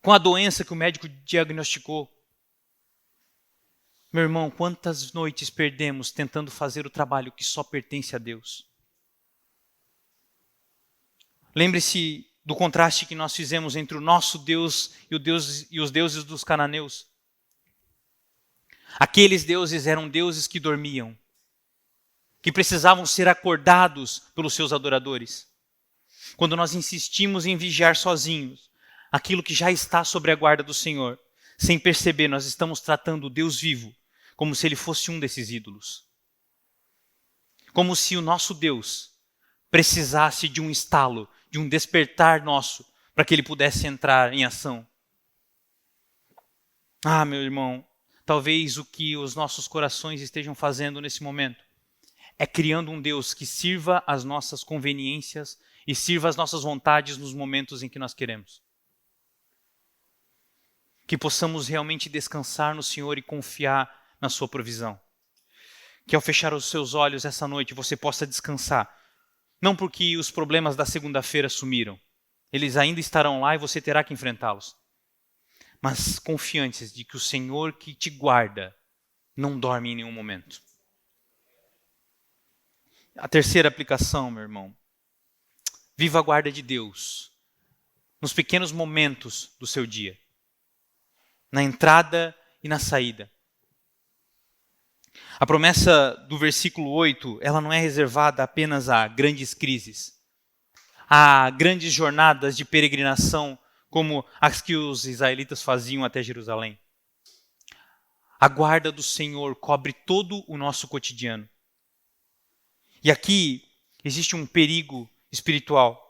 com a doença que o médico diagnosticou. Meu irmão, quantas noites perdemos tentando fazer o trabalho que só pertence a Deus? Lembre-se do contraste que nós fizemos entre o nosso Deus e os deuses dos cananeus. Aqueles deuses eram deuses que dormiam, que precisavam ser acordados pelos seus adoradores. Quando nós insistimos em vigiar sozinhos aquilo que já está sobre a guarda do Senhor, sem perceber, nós estamos tratando o Deus vivo como se ele fosse um desses ídolos. Como se o nosso Deus precisasse de um estalo, de um despertar nosso, para que ele pudesse entrar em ação. Ah, meu irmão, talvez o que os nossos corações estejam fazendo nesse momento é criando um Deus que sirva às nossas conveniências e sirva às nossas vontades nos momentos em que nós queremos. Que possamos realmente descansar no Senhor e confiar na sua provisão. Que ao fechar os seus olhos essa noite você possa descansar. Não porque os problemas da segunda-feira sumiram. Eles ainda estarão lá e você terá que enfrentá-los. Mas confiantes de que o Senhor que te guarda não dorme em nenhum momento. A terceira aplicação, meu irmão. Viva a guarda de Deus nos pequenos momentos do seu dia. Na entrada e na saída. A promessa do versículo 8, ela não é reservada apenas a grandes crises, a grandes jornadas de peregrinação como as que os israelitas faziam até Jerusalém. A guarda do Senhor cobre todo o nosso cotidiano. E aqui existe um perigo espiritual.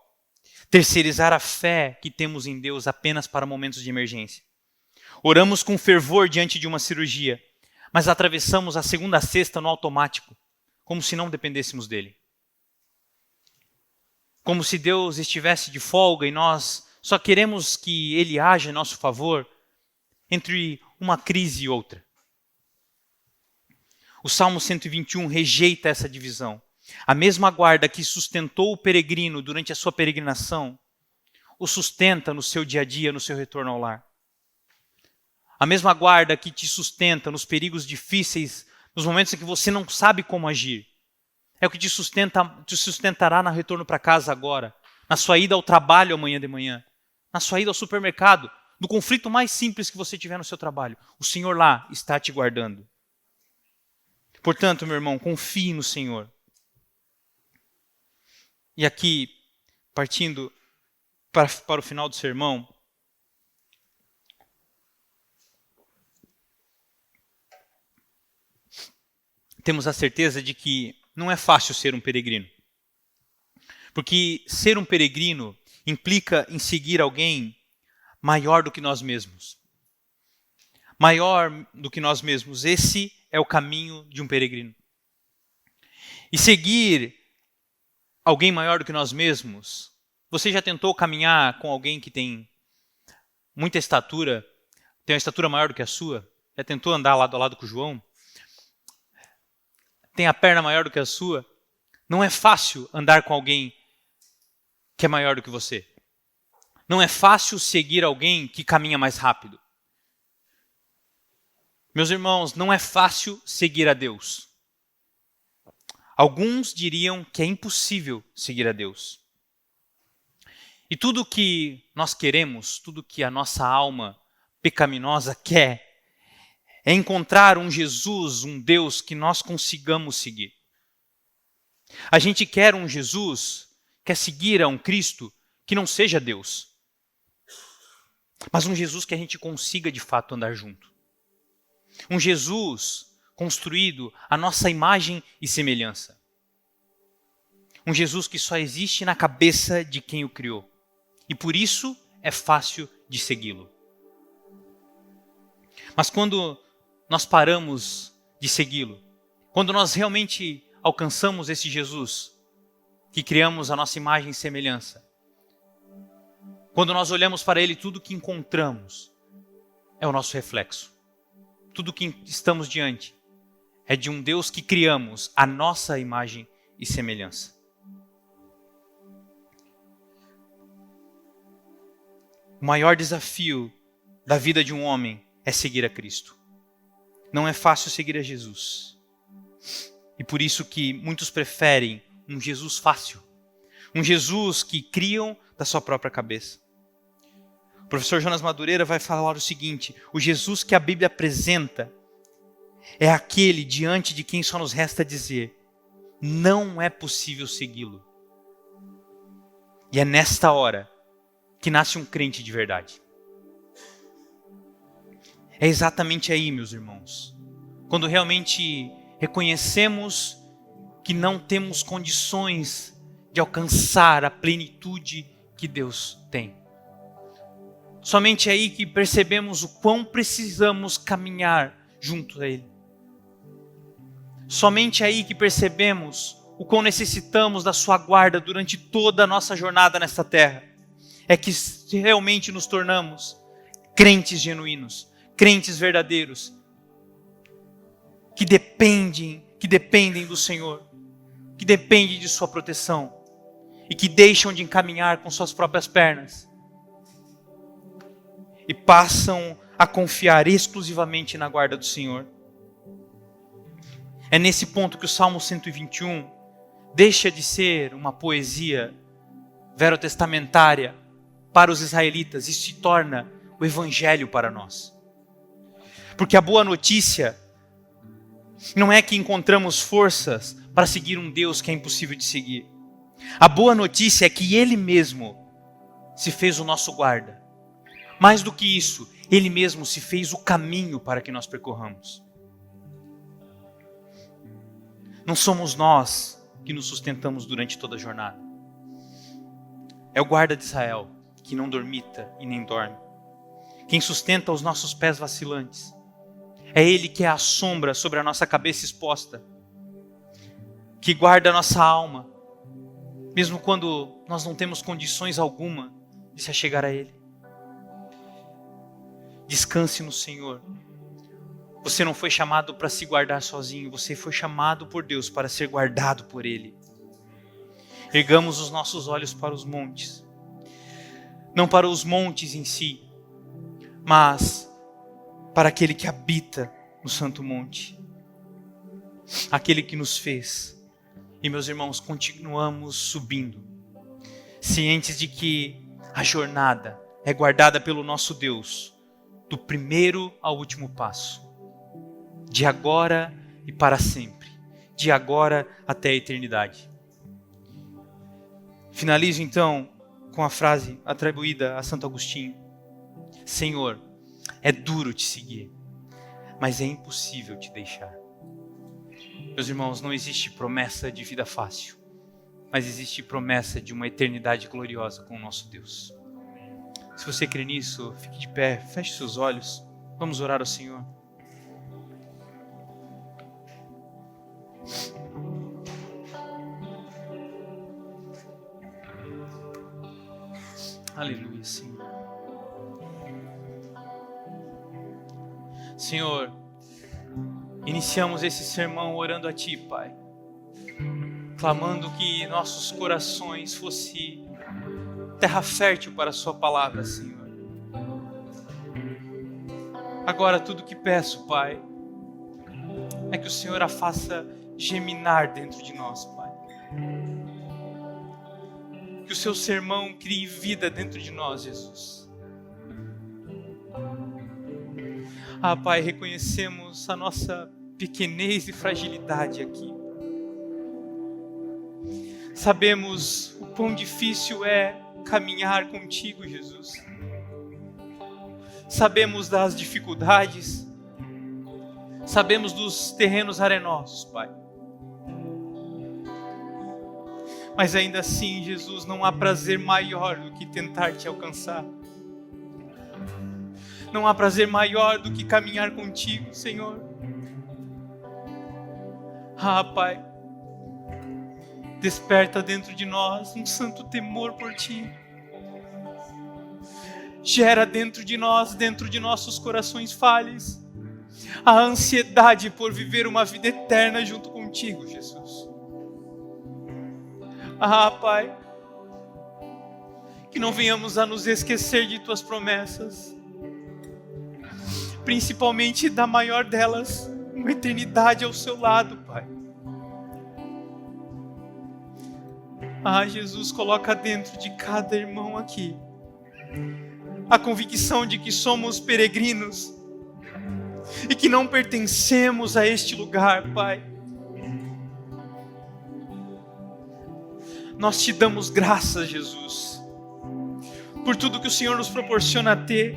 Terceirizar a fé que temos em Deus apenas para momentos de emergência. Oramos com fervor diante de uma cirurgia, mas atravessamos a segunda a sexta no automático, como se não dependêssemos dele. como se Deus estivesse de folga e nós só queremos que Ele haja em nosso favor entre uma crise e outra. O Salmo 121 rejeita essa divisão. A mesma guarda que sustentou o peregrino durante a sua peregrinação, o sustenta no seu dia a dia, no seu retorno ao lar. A mesma guarda que te sustenta nos perigos difíceis, nos momentos em que você não sabe como agir, é o que te sustentará no retorno para casa agora, na sua ida ao trabalho amanhã de manhã, na sua ida ao supermercado, no conflito mais simples que você tiver no seu trabalho. O Senhor lá está te guardando. Portanto, meu irmão, confie no Senhor. E aqui, partindo para o final do sermão, temos a certeza de que não é fácil ser um peregrino. Porque ser um peregrino implica em seguir alguém maior do que nós mesmos. Maior do que nós mesmos. Esse é o caminho de um peregrino. E seguir alguém maior do que nós mesmos. Você já tentou caminhar com alguém que tem muita estatura, tem uma estatura maior do que a sua? Já tentou andar lado a lado com o João? Tem a perna maior do que a sua? Não é fácil andar com alguém que é maior do que você. Não é fácil seguir alguém que caminha mais rápido. Meus irmãos, não é fácil seguir a Deus. Alguns diriam que é impossível seguir a Deus. E tudo que nós queremos, tudo que a nossa alma pecaminosa quer, é encontrar um Jesus, um Deus que nós consigamos seguir. A gente quer um Jesus, quer seguir a um Cristo que não seja Deus, mas um Jesus que a gente consiga de fato andar junto. Um Jesus construído à nossa imagem e semelhança. Um Jesus que só existe na cabeça de quem o criou. E por isso é fácil de segui-lo. Mas quando nós paramos de segui-lo, quando nós realmente alcançamos esse Jesus, que criamos a nossa imagem e semelhança, quando nós olhamos para ele, tudo que encontramos é o nosso reflexo. Tudo que estamos diante é de um Deus que criamos a nossa imagem e semelhança. O maior desafio da vida de um homem é seguir a Cristo. Não é fácil seguir a Jesus. E por isso que muitos preferem um Jesus fácil. Um Jesus que criam da sua própria cabeça. O professor Jonas Madureira vai falar o seguinte: o Jesus que a Bíblia apresenta é aquele diante de quem só nos resta dizer: não é possível segui-lo. E é nesta hora que nasce um crente de verdade. É exatamente aí, meus irmãos, quando realmente reconhecemos que não temos condições de alcançar a plenitude que Deus tem. Somente aí que percebemos o quão precisamos caminhar junto a Ele. Somente aí que percebemos o quão necessitamos da sua guarda durante toda a nossa jornada nesta terra. É que realmente nos tornamos crentes genuínos, crentes verdadeiros, que dependem do Senhor, que dependem de sua proteção e que deixam de encaminhar com suas próprias pernas e passam a confiar exclusivamente na guarda do Senhor. É nesse ponto que o Salmo 121 deixa de ser uma poesia verotestamentária para os israelitas e se torna o Evangelho para nós. Porque a boa notícia não é que encontramos forças para seguir um Deus que é impossível de seguir. A boa notícia é que Ele mesmo se fez o nosso guarda. Mais do que isso, Ele mesmo se fez o caminho para que nós percorramos. Não somos nós que nos sustentamos durante toda a jornada. É o guarda de Israel, que não dormita e nem dorme. Quem sustenta os nossos pés vacilantes. É Ele que é a sombra sobre a nossa cabeça exposta. Que guarda a nossa alma. mesmo quando nós não temos condições alguma de se achegar a Ele. Descanse no Senhor. Você não foi chamado para se guardar sozinho, você foi chamado por Deus para ser guardado por Ele. Ergamos os nossos olhos para os montes. Não para os montes em si, mas para aquele que habita no santo monte. Aquele que nos fez. E meus irmãos, continuamos subindo, cientes de que a jornada é guardada pelo nosso Deus, do primeiro ao último passo, de agora e para sempre, de agora até a eternidade. Finalizo então com a frase atribuída a Santo Agostinho: Senhor, é duro te seguir, mas é impossível te deixar. Meus irmãos, não existe promessa de vida fácil, mas existe promessa de uma eternidade gloriosa com o nosso Deus. Se você crê nisso, fique de pé, feche seus olhos, vamos orar ao Senhor. Aleluia, Senhor. Senhor, iniciamos esse sermão orando a Ti, Pai, clamando que nossos corações fossem terra fértil para a Sua palavra, Senhor. Agora tudo que peço, Pai, é que o Senhor a faça germinar dentro de nós, Pai. Que o Seu sermão crie vida dentro de nós, Jesus. Pai, reconhecemos a nossa pequenez e fragilidade aqui. Sabemos o quão difícil é caminhar contigo, Jesus. Sabemos das dificuldades. Sabemos dos terrenos arenosos, Pai. Mas ainda assim, Jesus, não há prazer maior do que tentar te alcançar. Não há prazer maior do que caminhar contigo, Senhor. Pai, desperta dentro de nós um santo temor por Ti. Gera dentro de nós, dentro de nossos corações falhos, a ansiedade por viver uma vida eterna junto contigo, Jesus. Pai, que não venhamos a nos esquecer de Tuas promessas, principalmente da maior delas, uma eternidade ao Seu lado, Pai. Jesus, coloca dentro de cada irmão aqui a convicção de que somos peregrinos e que não pertencemos a este lugar, Pai. Nós Te damos graças, Jesus, por tudo que o Senhor nos proporciona ter.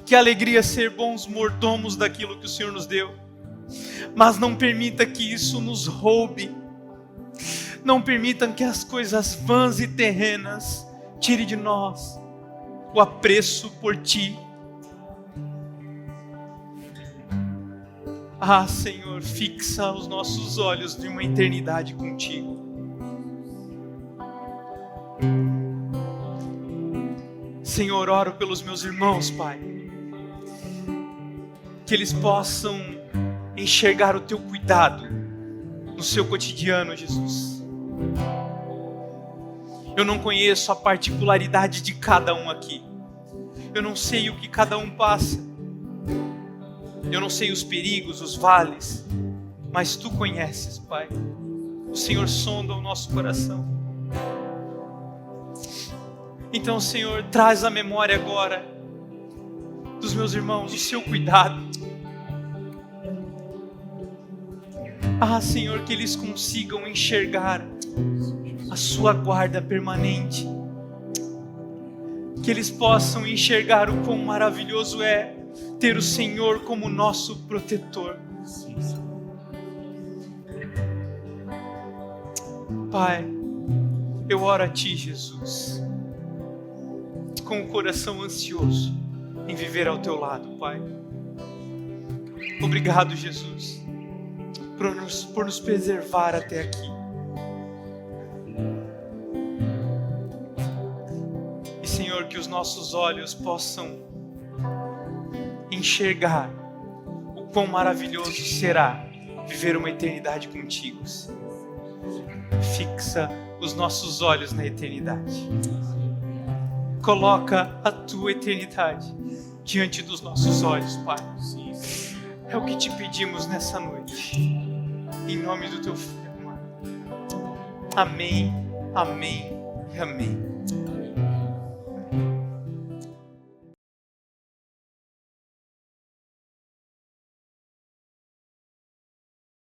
Que alegria ser bons mordomos daquilo que o Senhor nos deu. Mas não permita que isso nos roube. Não permitam que as coisas vãs e terrenas tirem de nós o apreço por Ti. Senhor, fixa os nossos olhos de uma eternidade contigo. Senhor, oro pelos meus irmãos, Pai, que eles possam enxergar o Teu cuidado no seu cotidiano, Jesus. Eu não conheço a particularidade de cada um aqui. Eu não sei o que cada um passa. Eu não sei os perigos, os vales, mas Tu conheces, Pai. O Senhor sonda o nosso coração. Então, Senhor, traz à memória agora dos meus irmãos o Seu cuidado. Senhor, que eles consigam enxergar a Sua guarda permanente. Que eles possam enxergar o quão maravilhoso é ter o Senhor como nosso protetor. Pai, eu oro a Ti, Jesus, com o coração ansioso em viver ao Teu lado, Pai. Obrigado, Jesus, por nos preservar até aqui. Senhor, que os nossos olhos possam enxergar o quão maravilhoso será viver uma eternidade contigo, Senhor. Fixa os nossos olhos na eternidade. Coloca a tua eternidade diante dos nossos olhos, Pai. É o que te pedimos nessa noite. Em nome do teu Filho, amado. Amém, amém e amém.